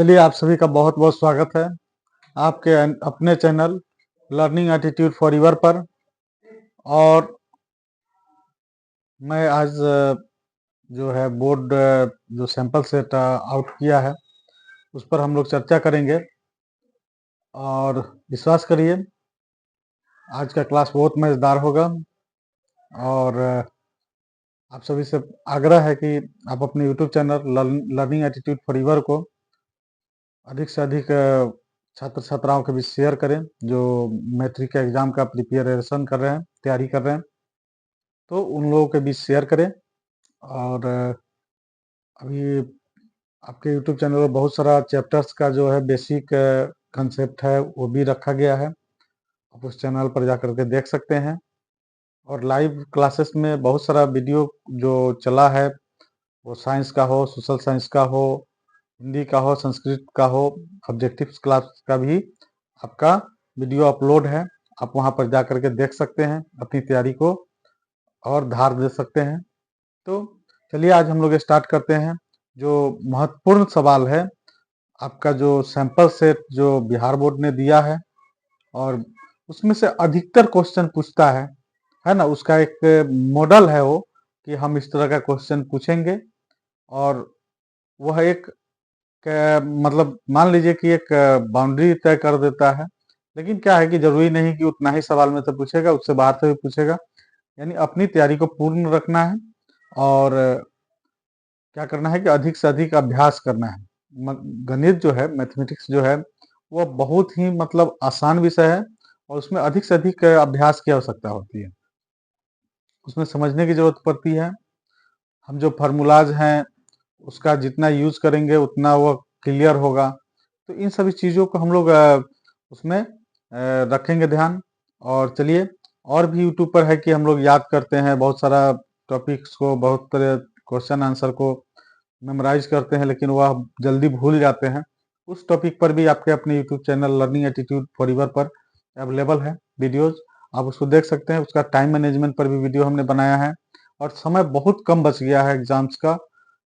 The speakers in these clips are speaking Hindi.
चलिए, आप सभी का बहुत बहुत स्वागत है आपके अपने channel learning attitude for your पर। और मैं आज जो है बोर्ड जो सैंपल सेट आउट किया है उस पर हम लोग चर्चा करेंगे। और विश्वास करिए, आज का क्लास बहुत मज़ेदार होगा। और आप सभी से आग्रह है कि आप अपने YouTube channel learning attitude for your को अधिक से अधिक छात्र छात्राओं के बीच शेयर करें, जो मैट्रिक के एग्ज़ाम का प्रिपरेशन कर रहे हैं, तैयारी कर रहे हैं। तो उन लोगों के बीच शेयर करें। और अभी आपके यूट्यूब चैनल पर बहुत सारा चैप्टर्स का जो है बेसिक कंसेप्ट है वो भी रखा गया है, आप उस चैनल पर जा कर के देख सकते हैं। और लाइव क्लासेस में बहुत सारा वीडियो जो चला है, वो साइंस का हो, सोशल साइंस का हो, हिंदी का हो, संस्कृत का हो, ऑब्जेक्टिव्स क्लास का भी आपका वीडियो अपलोड है। आप वहां पर जा कर के देख सकते हैं, अपनी तैयारी को और धार दे सकते हैं। तो चलिए, आज हम लोग स्टार्ट करते हैं। जो महत्वपूर्ण सवाल है, आपका जो सैंपल सेट जो बिहार बोर्ड ने दिया है और उसमें से अधिकतर क्वेश्चन पूछता है ना, उसका एक मॉडल है वो, कि हम इस तरह का क्वेश्चन पूछेंगे। और वह एक मतलब मान लीजिए कि एक बाउंड्री तय कर देता है। लेकिन क्या है कि जरूरी नहीं कि उतना ही सवाल में से पूछेगा, उससे बाहर से भी पूछेगा। यानी अपनी तैयारी को पूर्ण रखना है और क्या करना है कि अधिक से अधिक अभ्यास करना है। गणित जो है, मैथमेटिक्स जो है, वो बहुत ही मतलब आसान विषय है और उसमें अधिक से अधिक अभ्यास की आवश्यकता होती है। उसमें समझने की जरूरत पड़ती है। हम जो फार्मूलाज हैं उसका जितना यूज करेंगे उतना वो क्लियर होगा। तो इन सभी चीज़ों को हम लोग उसमें रखेंगे ध्यान। और चलिए, और भी यूट्यूब पर है कि हम लोग याद करते हैं बहुत सारा टॉपिक्स को, बहुत तरह क्वेश्चन आंसर को मेमोराइज करते हैं, लेकिन वह जल्दी भूल जाते हैं। उस टॉपिक पर भी आपके अपने YouTube channel learning attitude for your पर अवेलेबल है वीडियोज, आप उसको देख सकते हैं। उसका टाइम मैनेजमेंट पर भी वीडियो हमने बनाया है। और समय बहुत कम बच गया है एग्जाम्स का,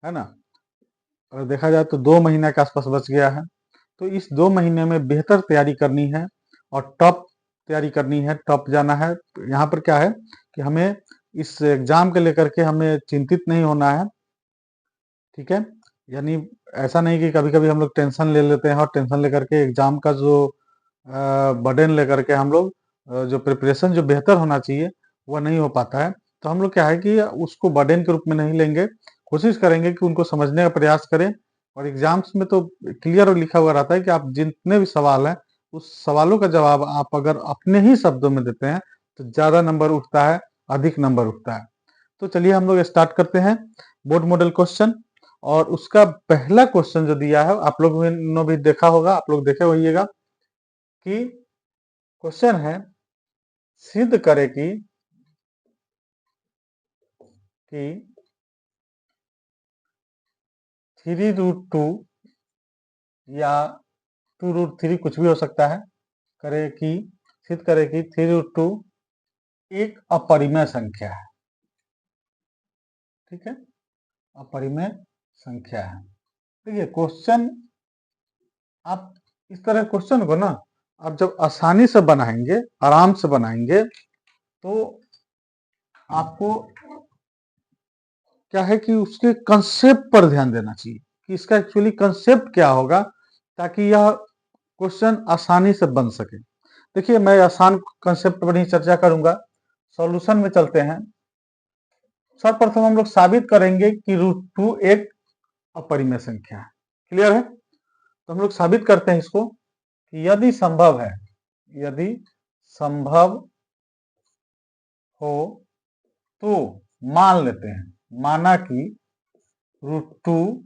है ना। अगर देखा जाए तो 2 महीने के आसपास बच गया है। तो इस 2 महीने में बेहतर तैयारी करनी है और टॉप तैयारी करनी है, टॉप जाना है। तो यहाँ पर क्या है कि हमें इस एग्जाम के लेकर के हमें चिंतित नहीं होना है, ठीक है। यानी ऐसा नहीं कि कभी कभी हम लोग टेंशन ले लेते हैं और टेंशन लेकर के एग्जाम का जो बर्डन लेकर के हम लोग जो प्रिपरेशन जो बेहतर होना चाहिए वह नहीं हो पाता है। तो हम लोग क्या है कि उसको बर्डन के रूप में नहीं लेंगे, कोशिश करेंगे कि उनको समझने का प्रयास करें। और एग्जाम्स में तो क्लियर लिखा हुआ रहता है कि आप जितने भी सवाल हैं उस सवालों का जवाब आप अगर अपने ही शब्दों में देते हैं तो ज्यादा नंबर उठता है, अधिक नंबर उठता है। तो चलिए हम लोग स्टार्ट करते हैं बोर्ड मॉडल क्वेश्चन। और उसका पहला क्वेश्चन जो दिया है, आप लोग ने भी देखा होगा, आप लोग देखे होइएगा कि क्वेश्चन है, सिद्ध करे कि 3√2 या 2√3 कुछ भी हो सकता है, करे कि सिद्ध करे कि 3√2 एक अपरिमेय संख्या है। ठीक है, अपरिमेय संख्या है। देखिए क्वेश्चन, आप इस तरह क्वेश्चन को ना आप जब आसानी से बनाएंगे, आराम से बनाएंगे, तो आपको क्या है कि उसके कंसेप्ट पर ध्यान देना चाहिए कि इसका एक्चुअली कंसेप्ट क्या होगा, ताकि यह क्वेश्चन आसानी से बन सके। देखिए, मैं आसान कंसेप्ट पर ही चर्चा करूंगा। सॉल्यूशन में चलते हैं। सर्वप्रथम हम लोग साबित करेंगे कि √2 एक अपरिमेय संख्या है। क्लियर है? तो हम लोग साबित करते हैं इसको कि यदि संभव है, यदि संभव हो तो मान लेते हैं, माना कि √2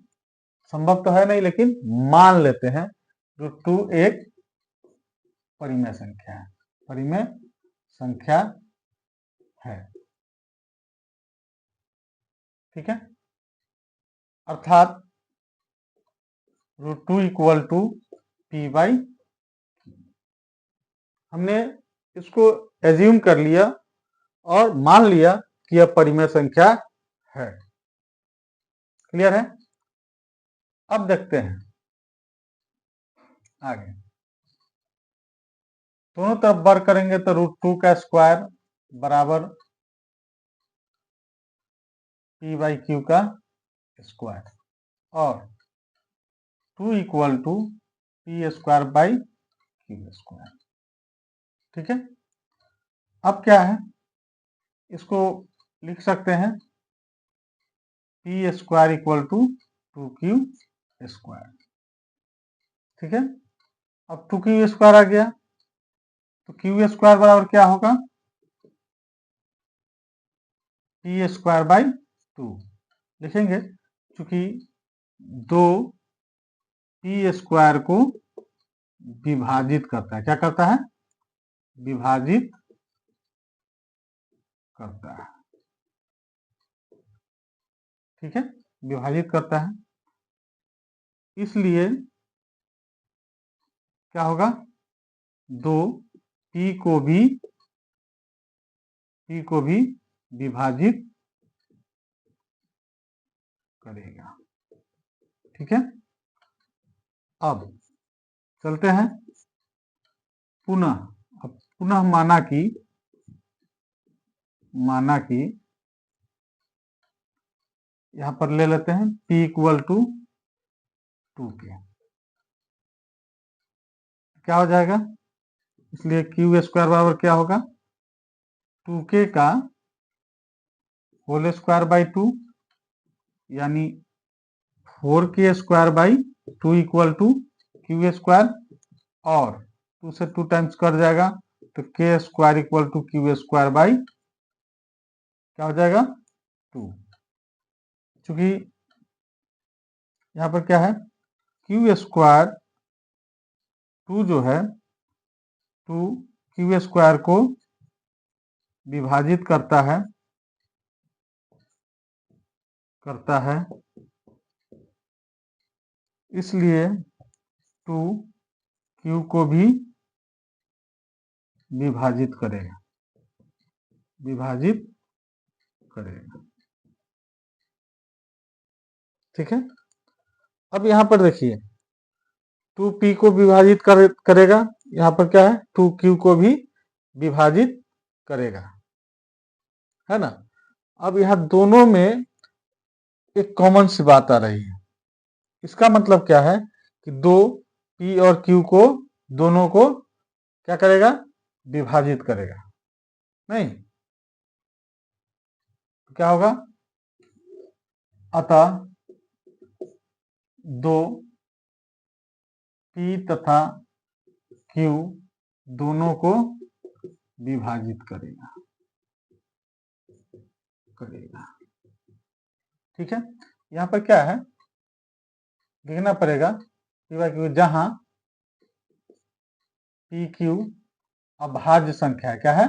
संभव तो है नहीं, लेकिन मान लेते हैं √2 एक परिमेय संख्या है, परिमेय संख्या है। ठीक है, अर्थात √2 इक्वल टू p/, हमने इसको एज्यूम कर लिया और मान लिया कि यह परिमेय संख्या है। क्लियर है? अब देखते हैं आगे दोनों तरफ वर्ग करेंगे तो √2 का स्क्वायर बराबर p/q का स्क्वायर और 2 इक्वल टू p²/q²। ठीक है, अब क्या है, इसको लिख सकते हैं p² इक्वल टू 2q²। ठीक है, अब 2q² आ गया तो q² बराबर क्या होगा, p²/2 लिखेंगे, क्योंकि 2 p² को विभाजित करता है। क्या करता है, विभाजित करता है। ठीक है, विभाजित करता है, इसलिए क्या होगा, 2 p को भी विभाजित करेगा। ठीक है, अब चलते हैं पुनः। अब पुनः माना कि यहां पर ले लेते हैं p इक्वल टू 2k। क्या हो जाएगा, इसलिए q² बराबर क्या होगा, 2k का होल स्क्वायर बाई 2 यानी 4k² इक्वल टू q², और 2 से 2 टाइम्स कट जाएगा तो k² equal to q² by क्या हो जाएगा 2। चूंकि यहां पर क्या है, q² 2 जो है 2 q² को विभाजित करता है, इसलिए 2 q को भी विभाजित करेगा। ठीक है, अब यहां पर देखिए 2p को विभाजित करेगा, यहां पर क्या है, 2q को भी विभाजित करेगा, है ना। अब यहां दोनों में एक कॉमन सी बात आ रही है, इसका मतलब क्या है कि 2p और q को दोनों को क्या करेगा, विभाजित करेगा। नहीं तो क्या होगा, अतः 2 p तथा q दोनों को विभाजित करेगा। ठीक है, यहां पर क्या है, लिखना पड़ेगा p/q, जहां pq अभाज्य संख्या है। क्या है,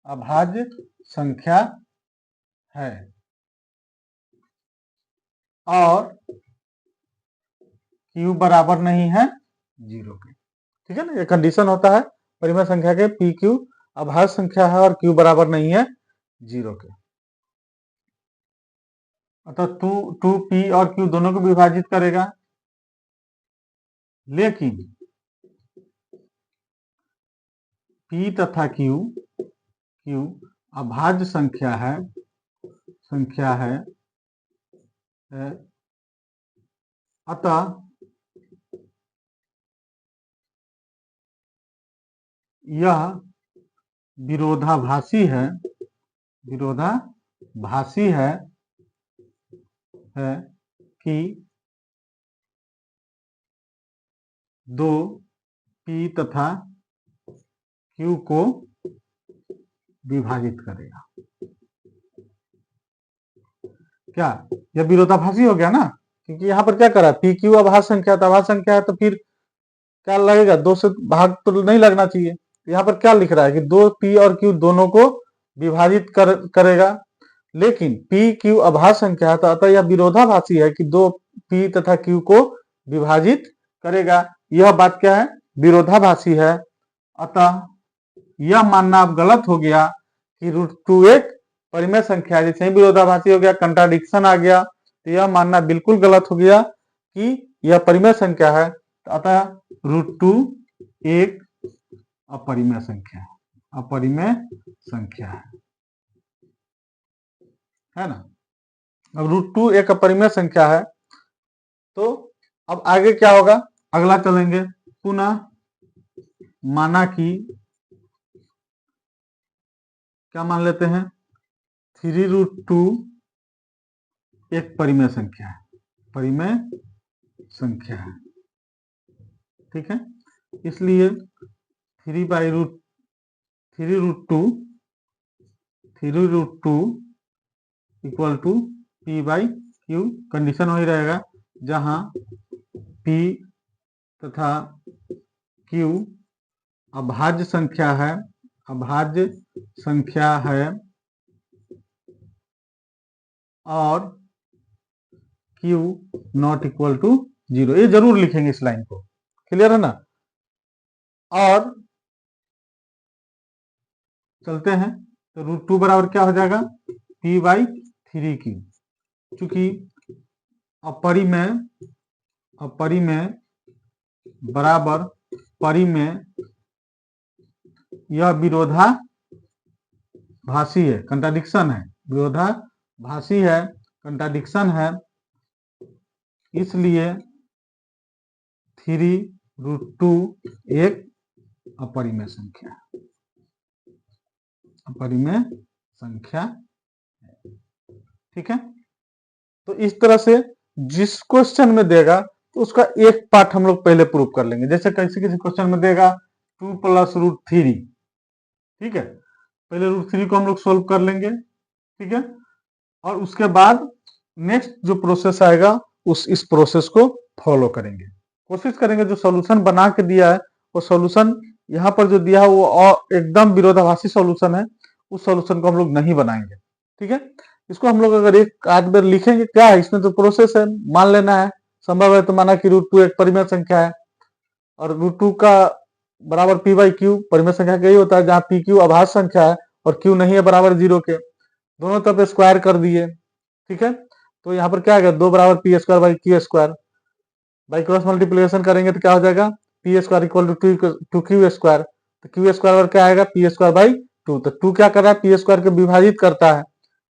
अभाज्य संख्या है, और q बराबर नहीं है 0 के। ठीक है ना, ये कंडीशन होता है परिमेय संख्या के, pq अभाज्य संख्या है और q बराबर नहीं है 0 के। अतः 2p और q दोनों को विभाजित करेगा, लेकिन p तथा q अभाज्य संख्या है, अतः यह विरोधाभासी है कि 2p तथा q को विभाजित करेगा। क्या यह विरोधाभासी हो गया ना, क्योंकि यहाँ पर क्या करा, pq अभाज्य संख्या है, तो फिर क्या लगेगा, 2 से भाग तो नहीं लगना चाहिए। यहाँ पर क्या लिख रहा है कि 2p और q दोनों को विभाजित करेगा, लेकिन pq अभाज्य संख्या है, तो अतः यह विरोधाभासी है कि 2p तथा q को विभाजित करेगा। यह बात क्या है, विरोधाभासी है। अतः यह मानना अब गलत हो गया कि √2 एक परिमेय संख्या है। जैसे ही विरोधाभासी हो गया, कंट्राडिक्शन आ गया, तो यह मानना बिल्कुल गलत हो गया कि यह परिमेय संख्या है। तो अतः √2 एक अपरिमेय संख्या है, अपरिमेय संख्या है ना। अब √2 एक अपरिमेय संख्या है, तो अब आगे क्या होगा, अगला चलेंगे। पुनः माना कि क्या मान लेते हैं, 3√2 एक परिमेय संख्या है, परिमेय संख्या है, ठीक है। इसलिए 3√2 इक्वल टू P/Q, कंडीशन वही रहेगा जहां P तथा Q अभाज्य संख्या है, अभाज्य संख्या है, और Q नॉट इक्वल टू 0। ये जरूर लिखेंगे इस लाइन को, क्लियर है ना। और चलते हैं, तो √2 बराबर क्या हो जाएगा, P/3Q। चूंकि अपरिमेय बराबर परिमेय, यह विरोधाभासी है, कंट्राडिक्शन है, विरोधाभासी है, कंट्राडिक्शन है, इसलिए 3√2 एक अपरिमेय संख्या है, अपरिमेय संख्या है, ठीक है। तो इस तरह से जिस क्वेश्चन में देगा तो उसका एक पार्ट हम लोग पहले प्रूव कर लेंगे। जैसे किसी क्वेश्चन में देगा 2 + √3, ठीक है, पहले √3 को हम लोग सोल्व कर लेंगे, ठीक है। और उसके बाद नेक्स्ट जो प्रोसेस आएगा इस प्रोसेस को फॉलो करेंगे, कोशिश करेंगे जो सॉल्यूशन बना के दिया है वो सॉल्यूशन यहाँ पर जो दिया है वो एकदम विरोधाभासी सॉल्यूशन है, उस सॉल्यूशन को हम लोग नहीं बनाएंगे, ठीक है। इसको हम लोग अगर एक आध बार लिखेंगे, क्या है इसमें तो प्रोसेस है, मान लेना है, संभव है तो माना कि √2 एक परिमेय संख्या है, और √2 का बराबर P/Q, परिमेय संख्या का यही होता है जहां PQ अभाज्य संख्या है और Q नहीं है बराबर 0 के, दोनों तरफ स्क्वायर कर दिए, ठीक है। तो यहाँ पर क्या आएगा, 2 बराबर P² / Q², by cross multiplication करेंगे तो क्या हो जाएगा, P² इक्वल टू Q², तो Q² क्या आएगा, P²/2। तो 2 क्या कर रहा है, P² को विभाजित करता है,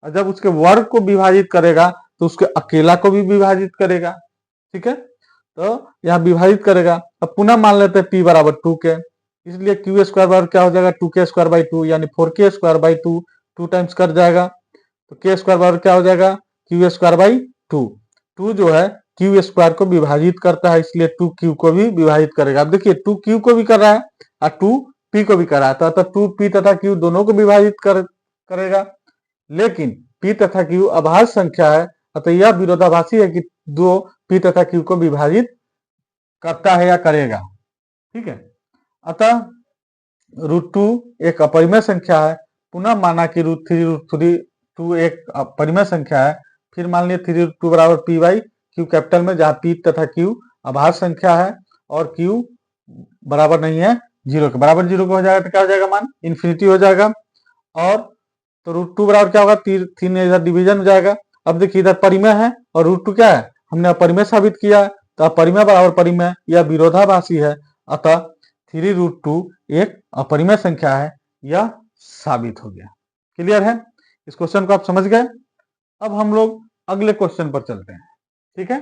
और जब उसके वर्ग को विभाजित करेगा तो उसके अकेला को भी विभाजित करेगा, ठीक है। तो यहाँ विभाजित करेगा। अब पुनः मान लेते हैं P बराबर 2 के, इसलिए Q² बराबर क्या हो जाएगा, 2K² / 2, यानी 4K²/2, 2 टाइम्स कर जाएगा, तो K² बराबर क्या हो जाएगा, Q²/2। 2 जो है Q² को विभाजित करता है, इसलिए 2Q को भी विभाजित करेगा। अब देखिए 2Q को भी कर रहा है और 2P को भी कर रहा है, तो 2P तथा Q दोनों को विभाजित करेगा, लेकिन P तथा Q अभाज्य संख्या है, अतः यह विरोधाभासी है कि 2 P तथा Q को विभाजित करता है या करेगा, ठीक है। अतः √2 एक अपरिमेय संख्या है, पुनः माना कि √3 एक अपरिमेय संख्या है, फिर मान लिया 3√2 बराबर P/Q कैपिटल में, जहां P तथा Q अभाज्य संख्या है और Q बराबर नहीं है 0 के, बराबर 0 को हो जाएगा तो क्या हो जाएगा, मान इन्फिनिटी हो जाएगा। और तो √2 बराबर क्या होगा, 3 इधर डिवीजन हो जाएगा। अब देखिए इधर परिमेय है और √2 क्या है, हमने अपरिमेय साबित किया है, तो अपरिमेय बराबर परिमेय, यह विरोधाभासी है, अतः 3√2 एक अपरिमेय संख्या है, यह साबित हो गया। क्लियर है, इस क्वेश्चन को आप समझ गए। अब हम लोग अगले क्वेश्चन पर चलते हैं, ठीक है।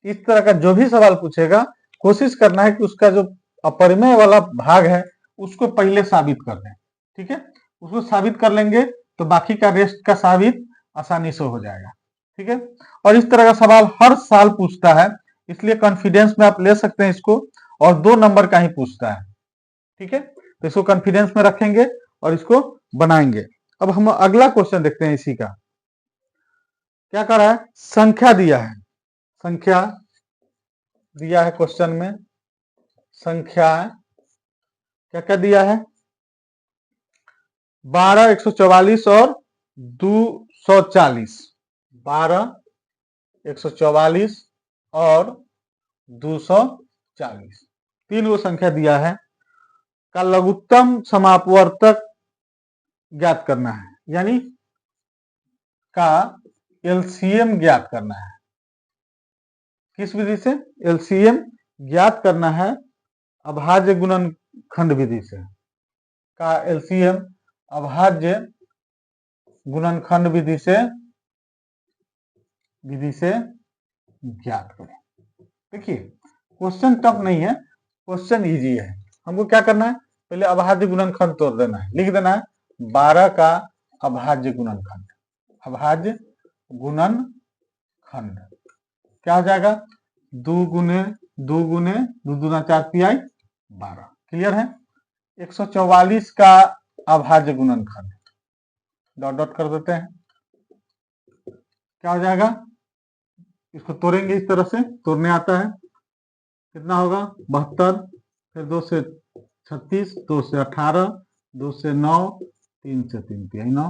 इस तरह का जो भी सवाल पूछेगा, कोशिश करना है कि उसका जो अपरिमेय वाला भाग है उसको पहले साबित कर दें, ठीक है। उसको साबित कर लेंगे तो बाकी का रेस्ट का साबित आसानी से हो जाएगा, ठीक है। और इस तरह का सवाल हर साल पूछता है, इसलिए कॉन्फिडेंस में आप ले सकते हैं इसको, और 2 नंबर का ही पूछता है, ठीक है। तो इसको कॉन्फिडेंस में रखेंगे और इसको बनाएंगे। अब हम अगला क्वेश्चन देखते हैं, इसी का क्या कर रहा है, संख्या दिया है, संख्या दिया है क्वेश्चन में, संख्या क्या क्या दिया है, 12, 144 और 240, 12, 144 और 240, 3 वो संख्या दिया है, का लघुत्तम समापवर्तक ज्ञात करना है, यानी का एलसीएम ज्ञात करना है। किस विधि से? एलसीएम ज्ञात करना है अभाज्य गुणनखंड विधि से। का एलसीएम अभाज्य गुणनखंड विधि से ज्ञात करें। देखिए क्वेश्चन टफ नहीं है, क्वेश्चन इजी है। हमको क्या करना है, पहले अभाज्य गुणनखंड तोड़ देना है, लिख देना है 12 का अभाज्य गुणनखंड। अभाज्य गुणनखंड क्या हो जाएगा? 2 गुने 2 गुने 2 दूना 4 PI 12। क्लियर है? 144 का अभाज्य गुणनखंड, डॉट डॉट कर देते हैं, क्या हो जाएगा? इसको तोड़ेंगे, इस तरह से तोड़ने आता है। कितना होगा? 72, फिर 2 से 36, 2 से 18, 2 से 9, 3 से 3 PI 9,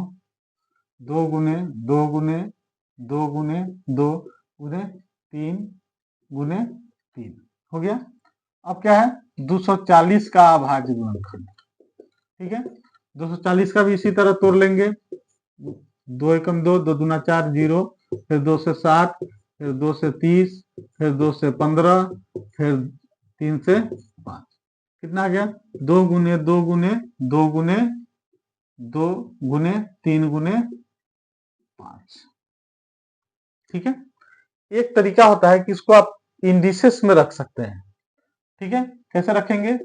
2 गुने 2 गुने 2 गुने 2 गुने 3 गुने 3 हो गया। अब क्या है? 240 का अभाज्य गुणनखंड। ठीक है, 240 का भी इसी तरह तोड़ लेंगे। 2 एकम 2, 2 दूना 4 0, फिर 2 से 7, फिर 2 से 30, फिर 2 से 15, फिर 3 से 5। कितना आ गया? 2 गुने 2 गुने 2 गुने 2 गुने 3 गुने 5। ठीक है, एक तरीका होता है कि इसको आप इंडिसेस में रख सकते हैं। ठीक है, कैसे रखेंगे?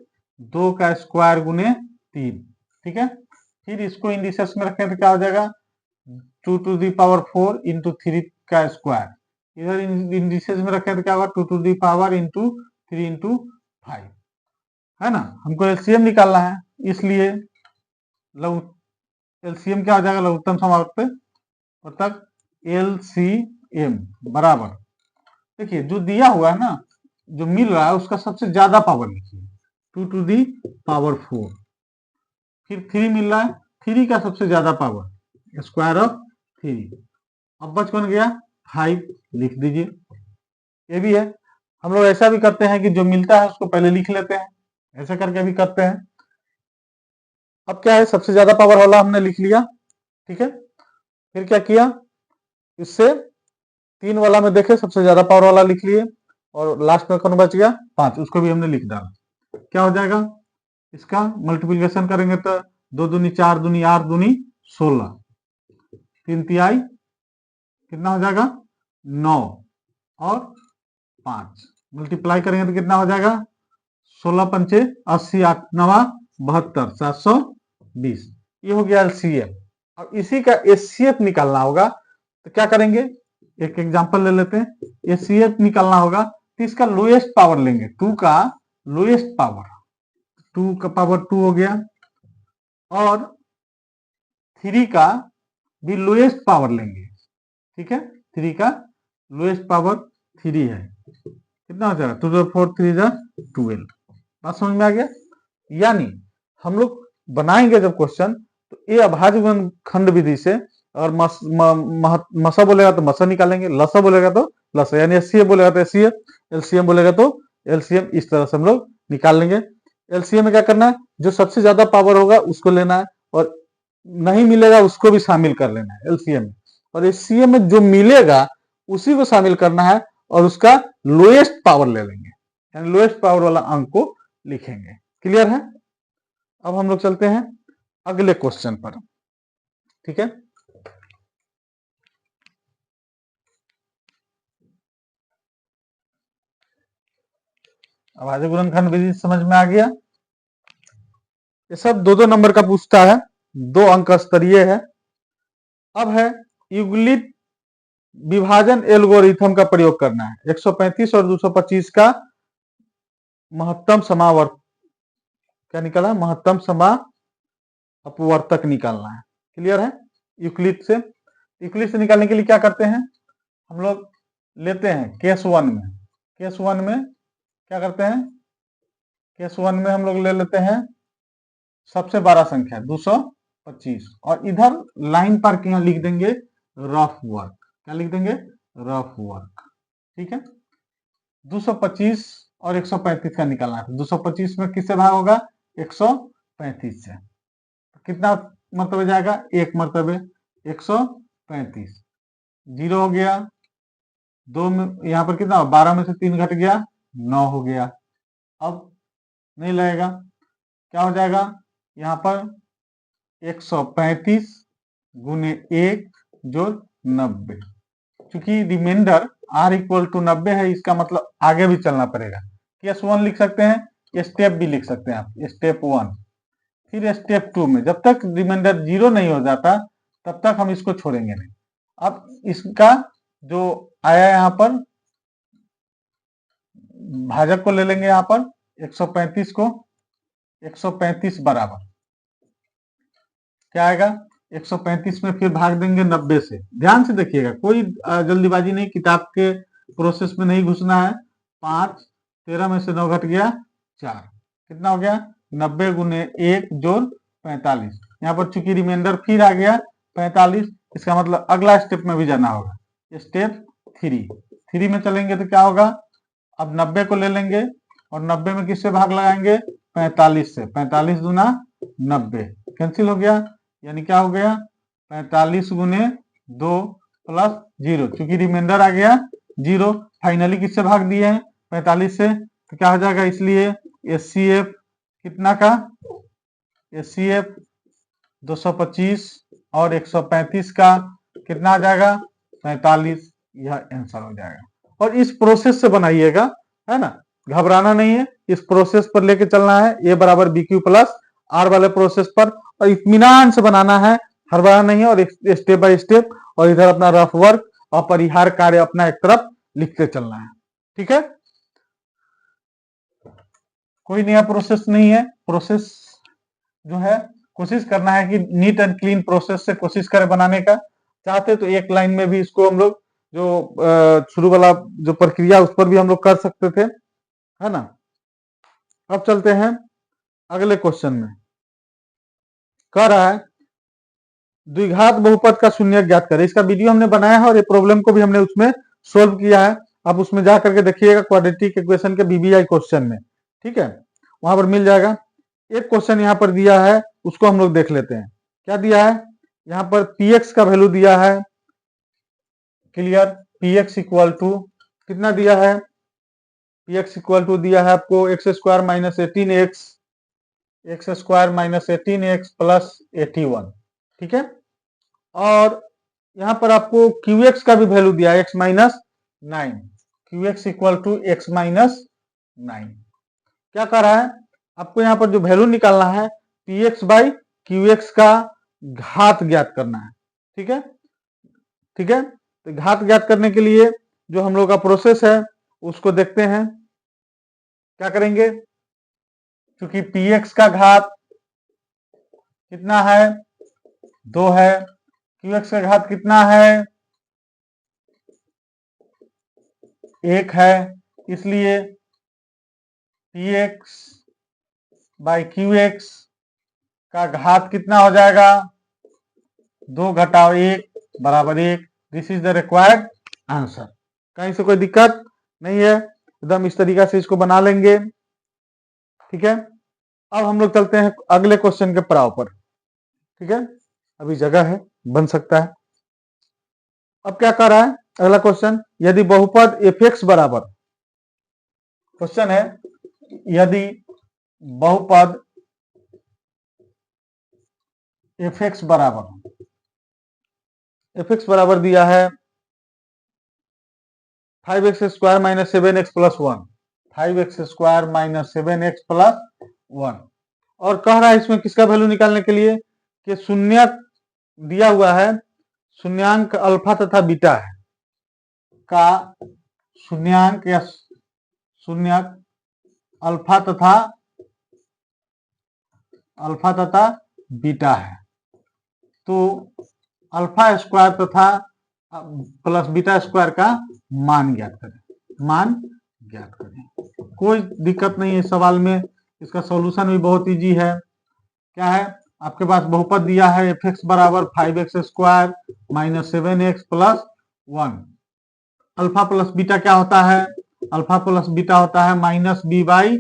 2 का स्क्वायर गुने 3। ठीक है, फिर इसको इंडिसेस में रखें तो क्या हो जाएगा? 2 टू दी पावर 4 इंटू 3 का स्क्वायर। इधर इंडिसेस में रखें तो क्या होगा? 2 to the power into 3 into 5, है ना। हमको एलसीएम निकालना है, इसलिए एलसीएम क्या हो जाएगा? लघुत्तम समावर्तक एलसीएम बराबर, देखिए जो दिया हुआ है ना, जो मिल रहा है उसका सबसे ज्यादा पावर लिखिए, 2 टू दी पावर 4। फिर 3 मिल रहा है, 3 का सबसे ज्यादा पावर, स्क्वायर ऑफ 3। अब बच बन गया 5, लिख दीजिए। ये भी है, हम लोग ऐसा भी करते हैं कि जो मिलता है उसको पहले लिख लेते हैं, ऐसे करके भी करते हैं। अब क्या है, सबसे ज्यादा पावर वाला हमने लिख लिया। ठीक है, फिर क्या किया, इससे 3 वाला में देखे सबसे ज्यादा पावर वाला लिख लिए, और लास्ट में कौन बच गया? 5, उसको भी हमने लिख डाला। क्या हो जाएगा? इसका मल्टीप्लिकेशन करेंगे तो 2 दूनी 4 दूनी 8 दूनी 16, 3 तिहाई कितना हो जाएगा? 9, और 5 मल्टीप्लाई करेंगे तो कितना हो जाएगा? 16 पंचे 80, 8 नवा 72, 720। ये हो गया एलसीएम। अब इसी का एचसीएफ निकालना होगा, तो क्या करेंगे? एक एग्जांपल ले लेते हैं। एचसीएफ निकालना होगा तो इसका लोएस्ट पावर लेंगे, 2 का लोएस्ट पावर, 2 का पावर 2 हो गया, और 3 का भी लोएस्ट पावर लेंगे। ठीक है, 3 का लोएस्ट पावर 3 है, कितना हो जाएगा? 2 to 4 3 जा 12। बात समझ में आ गया? यानी हम लोग बनाएंगे जब क्वेश्चन, तो ये अभाज्य गुणनखंड विधि से, और मसा बोलेगा तो मसा निकालेंगे, लसा बोलेगा तो लसा, यानी एचसीएफ बोलेगा तो एचसीएफ, एलसीएम बोलेगा तो एलसीएम, इस तरह से हम लोग निकाल लेंगे। एलसीएम में क्या करना है? जो सबसे ज्यादा पावर होगा उसको लेना है, और नहीं मिलेगा उसको भी शामिल कर लेना है एलसीएम में, और एचसीएम में जो मिलेगा उसी को शामिल करना है, और उसका लोएस्ट पावर ले लेंगे, यानी लोएस्ट पावर वाला अंक को लिखेंगे। क्लियर है? अब हम लोग चलते हैं अगले क्वेश्चन पर। ठीक है, अभाज्य गुणनखंड विधि समझ में आ गया। ये सब 2-2 नंबर का पूछता है, 2 अंक स्तरीय है। अब है यूक्लिड विभाजन एल्गोरिथम का प्रयोग करना है। 135 और 225 का महत्तम समावर्त क्या निकाला? महत्तम समा अपवर्तक निकालना है। क्लियर है? यूक्लिड से निकालने के लिए क्या करते हैं हम लोग? लेते हैं केस 1 में, केस 1 में क्या करते हैं? केस 1 में हम लोग ले लेते हैं सबसे बड़ा संख्या 225, और इधर लाइन पर यहाँ लिख देंगे रफ वर्क। क्या लिख देंगे? Rough work. ठीक है, 225 और 135 का निकालना है। 225 में किससे भाग होगा? 135 से। तो कितना मरतबे जाएगा? 1 मरतबे 135। 0 हो गया, 2 में यहाँ पर कितना 12 में से 3 घट गया 9 हो गया। अब नहीं लगेगा, क्या हो जाएगा यहाँ पर 135 गुने 1 जो 90। क्योंकि रिमाइंडर r इक्वल टू 90 है, इसका मतलब आगे भी चलना पड़ेगा। केस 1 लिख सकते हैं, स्टेप भी लिख सकते हैं आप, स्टेप 1। फिर स्टेप 2 में जब तक रिमाइंडर 0 नहीं हो जाता तब तक हम इसको छोड़ेंगे नहीं। अब इसका जो आया यहाँ पर भाजक को ले लेंगे, यहाँ पर 135 को 135 बराबर क्या आएगा 135 में फिर भाग देंगे 90 से। ध्यान से देखिएगा, कोई जल्दीबाजी नहीं, किताब के प्रोसेस में नहीं घुसना है। 5 13 में से 9 घट गया 4, कितना हो गया 90 गुने 1 जोड़ 45। यहाँ पर चूंकि रिमाइंडर फिर आ गया 45, इसका मतलब अगला स्टेप में भी जाना होगा। स्टेप 3 में चलेंगे तो क्या होगा, अब 90 को ले लेंगे और 90 में किससे भाग लगाएंगे 45 से। 45 दूना 90 कैंसिल हो गया, यानी क्या हो गया 45 गुने 2 प्लस 0, चूंकि रिमाइंडर आ गया 0। फाइनली किससे भाग दिए हैं 45 से, तो क्या हो जाएगा, इसलिए एचसीएफ कितना का एचसीएफ 225 और 135 का कितना आ जाएगा 45। यह आंसर हो जाएगा। और इस प्रोसेस से बनाइएगा, है ना, घबराना नहीं है, इस प्रोसेस पर लेके चलना है, ए बराबर बी क्यू प्लस आर वाले प्रोसेस पर, और इत्मीनान से बनाना है, हड़बड़ा नहीं है, और स्टेप बाय स्टेप, और इधर अपना रफ वर्क और परिहार कार्य अपना एक तरफ लिखते चलना है। ठीक है, कोई नया प्रोसेस नहीं है। प्रोसेस जो है कोशिश करना है कि नीट एंड क्लीन प्रोसेस से कोशिश करें बनाने का। चाहते तो एक लाइन में भी इसको हम लोग जो शुरू वाला जो प्रक्रिया उस पर भी हम लोग कर सकते थे, है ना। अब चलते हैं अगले क्वेश्चन में। कह रहा है द्विघात बहुपद का शून्य ज्ञात करें। इसका वीडियो हमने बनाया है और ये प्रॉब्लम को भी हमने उसमें सोल्व किया है। आप उसमें जा करके देखिएगा क्वाड्रेटिक इक्वेशन के बीबीआई क्वेश्चन में, ठीक है, वहां पर मिल जाएगा। एक क्वेश्चन यहाँ पर दिया है, उसको हम लोग देख लेते हैं। क्या दिया है यहाँ पर, px का वैल्यू दिया है, क्लियर, px इक्वल टू कितना दिया है, px इक्वल टू दिया है आपको x square minus 18x, x square minus 18x plus 81, ठीक है। और यहाँ पर आपको qx का भी वैल्यू दिया है x minus 9, qx equal to x minus 9। क्या कर रहा है, आपको यहाँ पर जो वैल्यू निकालना है px बाई qx का घात ज्ञात करना है, ठीक है। ठीक है, तो घात ज्ञात करने के लिए जो हम लोग का प्रोसेस है उसको देखते हैं। क्या करेंगे, क्योंकि px का घात कितना है 2 है, qx का घात कितना है 1 है, इसलिए px बाई qx का घात कितना हो जाएगा 2 घटाओ 1 बराबर 1। This is the required answer. कहीं से कोई दिक्कत नहीं है, एकदम इस तरीका से इसको बना लेंगे, ठीक है। अब हम लोग चलते हैं अगले क्वेश्चन के पड़ाव पर, ठीक है, अभी जगह है, बन सकता है। अब क्या कर रहा है अगला क्वेश्चन, यदि बहुपद f(x) बराबर, क्वेश्चन है यदि बहुपद f(x) बराबर दिया है 5x square minus 7x plus 1, 5x square minus 7x plus 1, और कह रहा है इसमें किसका वैल्यू निकालने के लिए कि शून्य दिया हुआ है, शून्यांक अल्फा तथा बीटा है का शून्यांक या शून्यक अल्फा तथा बीटा है। तो अल्फा स्क्वायर तथा प्लस बीटा स्क्वायर का मान ज्ञात करें। कोई दिक्कत नहीं है इस सवाल में, इसका सॉल्यूशन भी बहुत इजी है। क्या है, आपके पास बहुपद दिया है f(x) बराबर 5x square minus 7x plus 1। Alpha plus beta क्या होता है, अल्फा प्लस बीटा होता है माइनस बी बाई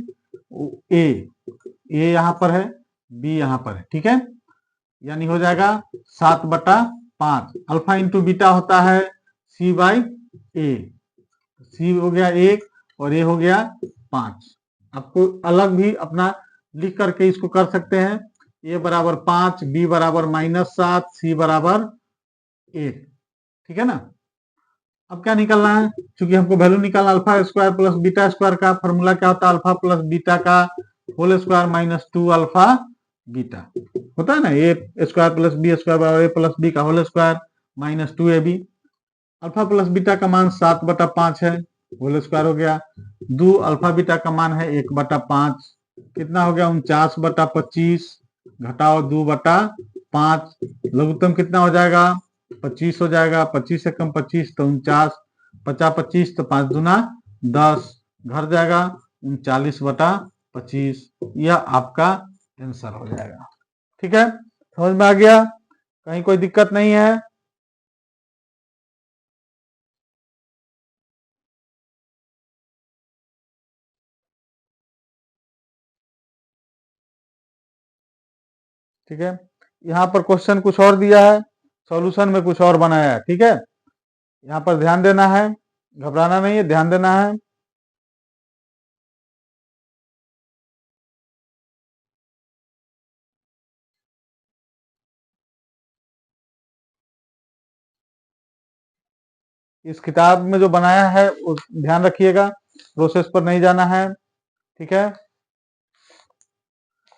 ए यहाँ पर है, बी यहाँ पर है, ठीक है, यानी हो जाएगा 7/5। अल्फा इंटू बीटा होता है सी बाई ए, सी हो गया 1 और ए हो गया 5। आपको अलग भी अपना लिख करके इसको कर सकते हैं। ए बराबर 5, बी बराबर -7, सी बराबर 1। ठीक है ना। अब क्या निकालना है, क्योंकि हमको वैल्यू निकालना alpha square plus beta square का फॉर्मूला क्या होता है, अल्फा प्लस बीटा का whole square minus 2 alpha beta होता है ना। A square plus B square बराबर ए प्लस बी का whole square minus 2ab। Alpha plus beta का मान 7/5 है, होल स्क्वायर हो गया। 2 अल्फा बीटा का मान है 1/5, कितना हो गया 49/25 घटाओ 2/5, लघुत्तम कितना हो जाएगा 25 हो जाएगा। 25 से कम 25 तो 49, 50-25 तो 5 दूना 10, घर जाएगा 39/25। यह आपका आंसर हो जाएगा। ठीक है, समझ में आ गया, कहीं कोई दिक्कत नहीं है। ठीक है, यहाँ पर क्वेश्चन कुछ और दिया है, सॉल्यूशन में कुछ और बनाया है। ठीक है, यहाँ पर ध्यान देना है, घबराना नहीं है, ध्यान देना है। इस किताब में जो बनाया है उस ध्यान रखिएगा, प्रोसेस पर नहीं जाना है। ठीक है,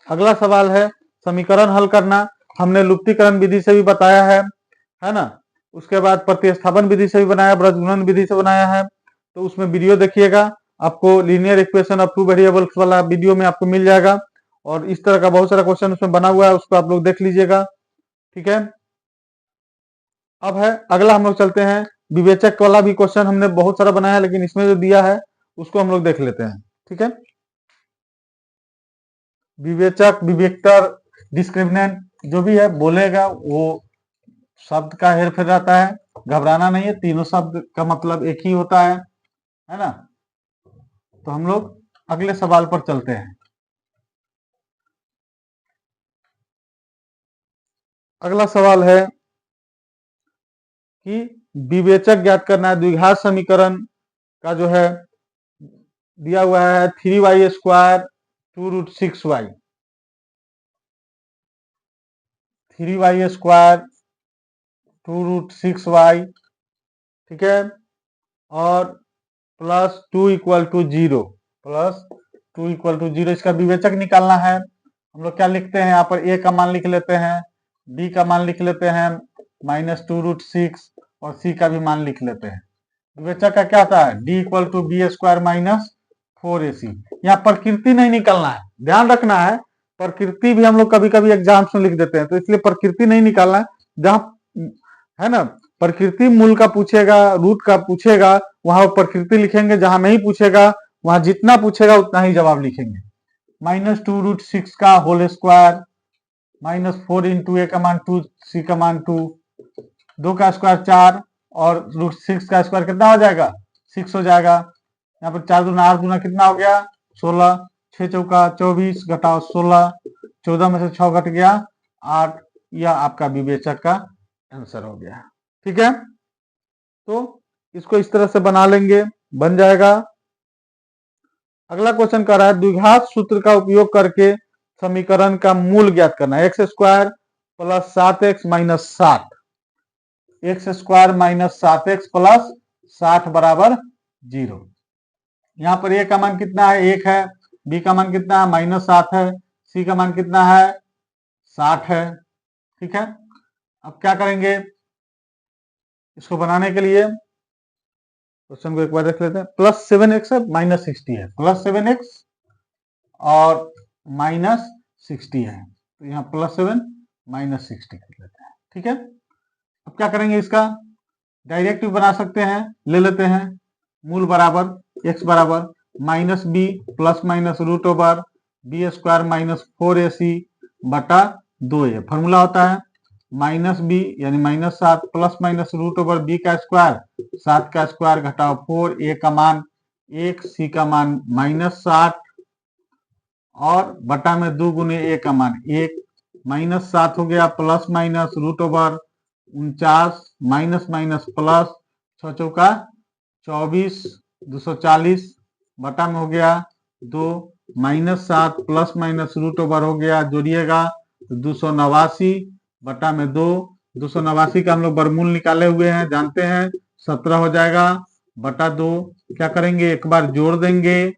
अगला सवाल है समीकरण हल करना। हमने लुप्तीकरण विधि से भी बताया है ना। उसके बाद प्रतिस्थापन विधि से भी बनाया, ब्रजगुणन विधि से बनाया है। तो उसमें वीडियो देखिएगा, आपको linear equation of two variables वाला वीडियो में आपको मिल जाएगा। और इस तरह का बहुत सारा क्वेश्चन उसमें बना हुआ है, उसको आप लोग देख लीजिएगा। ठीक है, अब है अगला हम लोग चलते हैं, विवेचक वाला भी क्वेश्चन हमने बहुत सारा बनाया है, लेकिन इसमें जो दिया है उसको हम लोग देख लेते हैं। ठीक है, विवेचक, विवेक्टर, डिस्क्रिमिनेंट जो भी है बोलेगा वो शब्द का हेर फेर रहता है, घबराना नहीं है, तीनों शब्द का मतलब एक ही होता है ना। तो हम लोग अगले सवाल पर चलते हैं। अगला सवाल है कि विवेचक ज्ञात करना है। द्विघात समीकरण का जो है दिया हुआ है 3y² 2√6y, 3y² 2√6y। ठीक है, और प्लस 2 = 0, प्लस 2 = 0। इसका विवेचक निकालना है। हम लोग क्या लिखते हैं यहाँ पर, a का मान लिख लेते हैं, b का मान लिख लेते हैं -2√6 और c का भी मान लिख लेते हैं। विवेचक का क्या आता है, d = b² - 4ac। यहाँ प्रकृति नहीं निकालना है, ध्यान रखना है। प्रकृति भी हम लोग कभी कभी एग्जाम्स में लिख देते हैं, तो इसलिए प्रकृति नहीं निकालना है। जहां है ना प्रकृति मूल का पूछेगा, रूट का पूछेगा, वहां प्रकृति लिखेंगे। जहां नहीं पूछेगा वहां जितना पूछेगा उतना ही जवाब लिखेंगे। -2√6 का होल स्क्वायर, -4 × a का मान 2, c का मान 2, 2 का स्क्वायर 4 और √6 का स्क्वायर कितना हो जाएगा 6 हो जाएगा। यहाँ पर 4 दूना 8 दूना कितना हो गया 16, 6 चौका 24 घटाओ 16, 14 में से 6 घट गया 8। यह आपका विवेचक का आंसर हो गया। ठीक है, तो इसको इस तरह से बना लेंगे, बन जाएगा। अगला क्वेश्चन कर रहा है द्विघात सूत्र का उपयोग करके समीकरण का मूल ज्ञात करना है। x² + 7x - 7, x² - 7x + 60 = 0। यहाँ पर a का मान कितना है 1 है, b का मान कितना है -7 है, c का मान कितना है 60 है। ठीक है, अब क्या करेंगे इसको बनाने के लिए, क्वेश्चन को एक बार देख लेते हैं। +7x है -60 है, +7x और -60 है, तो यहाँ +7 -60 कर लेते हैं। ठीक है, अब क्या करेंगे इसका डायरेक्ट भी बना सकते हैं, ले लेते हैं मूल बराबर x बराबर -b ± √b² - 4ac बटा 2a। फॉर्मूला होता है -b यानी -7 ± √b², 7 का स्क्वायर घटाओ 4, a का मान 1, c का मान -7 और बटा में 2 गुने a का मान 1, -7 हो गया plus minus √49 minus minus plus 6 चौका 24, 240 बटा में हो गया 2 -7 प्लस माइनस रूट ओवर हो गया, जोड़िएगा तो 289 बटा में 2, 289 का हम लोग वर्गमूल निकाले हुए हैं, जानते हैं 17 हो जाएगा बटा 2। क्या करेंगे, एक बार जोड़ देंगे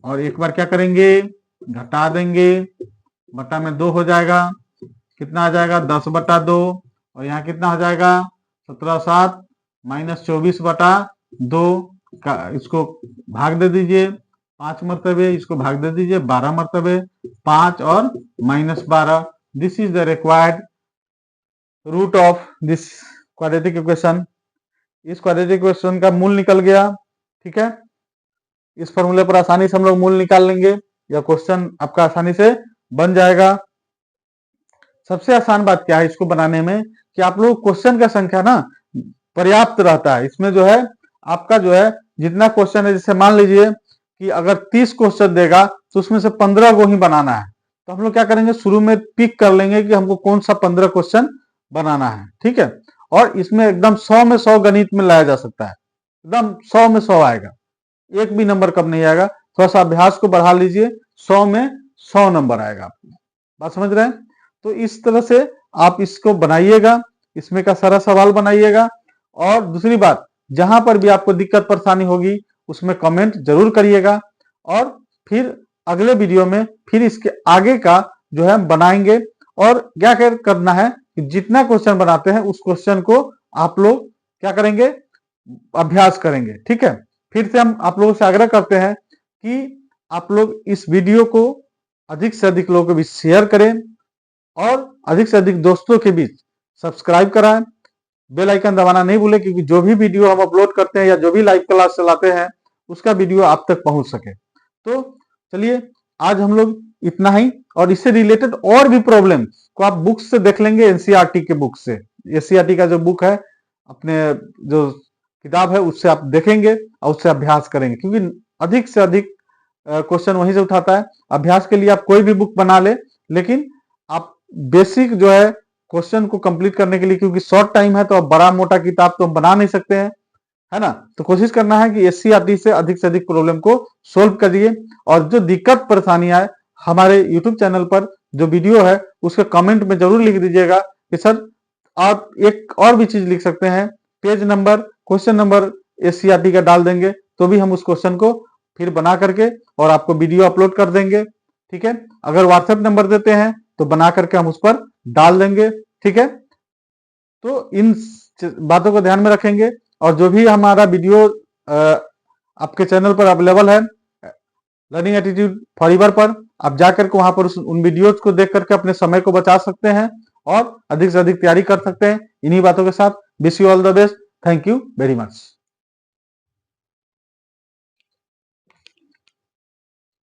और एक बार क्या करेंगे, घटा देंगे, बटा में 2 हो जाएगा, कितना आ जाएगा 10 बटा 2, और यहाँ कितना हो जाएगा 17 7 -24 बटा 2 का, इसको भाग दे दीजिए 5 मरतबे, इसको भाग दे दीजिए 12 मरतबे, 5 और -12। This is the required root of this quadratic equation. इस क्वाड्रेटिक इक्वेशन का मूल निकल गया, ठीक है। इस फॉर्मूले पर आसानी से हम लोग मूल निकाल लेंगे, यह क्वेश्चन आपका आसानी से बन जाएगा। सबसे आसान बात क्या है इसको बनाने में, कि आप लोग क्वेश्चन का संख्या ना पर्याप्त रहता है। इसमें जो है आपका जो है जितना क्वेश्चन है, जैसे मान लीजिए कि अगर 30 क्वेश्चन देगा तो उसमें से 15 को ही बनाना है, तो हम लोग क्या करेंगे, शुरू में पिक कर लेंगे कि हमको कौन सा 15 क्वेश्चन बनाना है, ठीक है। और इसमें एकदम 100 में 100 गणित में लाया जा सकता है, एकदम 100 में 100 आएगा, एक भी नंबर कम नहीं आएगा। थोड़ा सा अभ्यास को बढ़ा लीजिए, 100 में 100 नंबर आएगा। बात समझ रहे हैं? तो इस तरह से आप इसको बनाइएगा, इसमें का सारा सवाल बनाइएगा। और दूसरी बात, जहां पर भी आपको दिक्कत परेशानी होगी उसमें कमेंट जरूर करिएगा, और फिर अगले वीडियो में फिर इसके आगे का जो है बनाएंगे। और क्या करना है कि जितना क्वेश्चन बनाते हैं उस क्वेश्चन को आप लोग क्या करेंगे, अभ्यास करेंगे, ठीक है। फिर से हम आप लोगों से आग्रह करते हैं कि आप लोग इस वीडियो को अधिक से अधिक लोगों के बीच शेयर करें और अधिक से अधिक दोस्तों के बीच सब्सक्राइब कराएं। बेल आइकन दबाना नहीं भूलें, क्योंकि जो भी वीडियो हम अपलोड करते हैं या जो भी लाइव क्लास चलाते हैं उसका वीडियो आप तक पहुंच सके। तो चलिए आज हम लोग इतना ही, और इससे रिलेटेड और भी प्रॉब्लम को आप बुक्स से देख लेंगे, एनसीईआरटी के बुक से। एनसीईआरटी का जो बुक है, अपने जो किताब है उससे आप देखेंगे और उससे अभ्यास करेंगे, क्योंकि अधिक से अधिक क्वेश्चन वहीं से उठाता है। अभ्यास के लिए आप कोई भी बुक बना ले, लेकिन आप बेसिक जो है क्वेश्चन को कंप्लीट करने के लिए, क्योंकि शॉर्ट टाइम है तो अब बड़ा मोटा किताब तो हम बना नहीं सकते हैं, है ना। तो कोशिश करना है कि एससीईआरटी से अधिक प्रॉब्लम को सोल्व करिए। और जो दिक्कत परेशानियां है, हमारे यूट्यूब चैनल पर जो वीडियो है उसके कमेंट में जरूर लिख दीजिएगा कि सर आप एक और भी चीज लिख सकते हैं, page number, question number SCERT का डाल देंगे तो भी हम उस क्वेश्चन को फिर बना करके और आपको वीडियो अपलोड कर देंगे, ठीक है। अगर व्हाट्सएप नंबर देते हैं तो बना करके हम उस पर डाल देंगे, ठीक है। तो इन बातों को ध्यान में रखेंगे, और जो भी हमारा वीडियो आपके चैनल पर अवेलेबल है लर्निंग एटीट्यूड फॉरएवर पर, आप जाकर के वहां पर उन वीडियोज को देख करके अपने समय को बचा सकते हैं और अधिक से अधिक तैयारी कर सकते हैं। इन्हीं बातों के साथ wish you all the best. Thank you very much.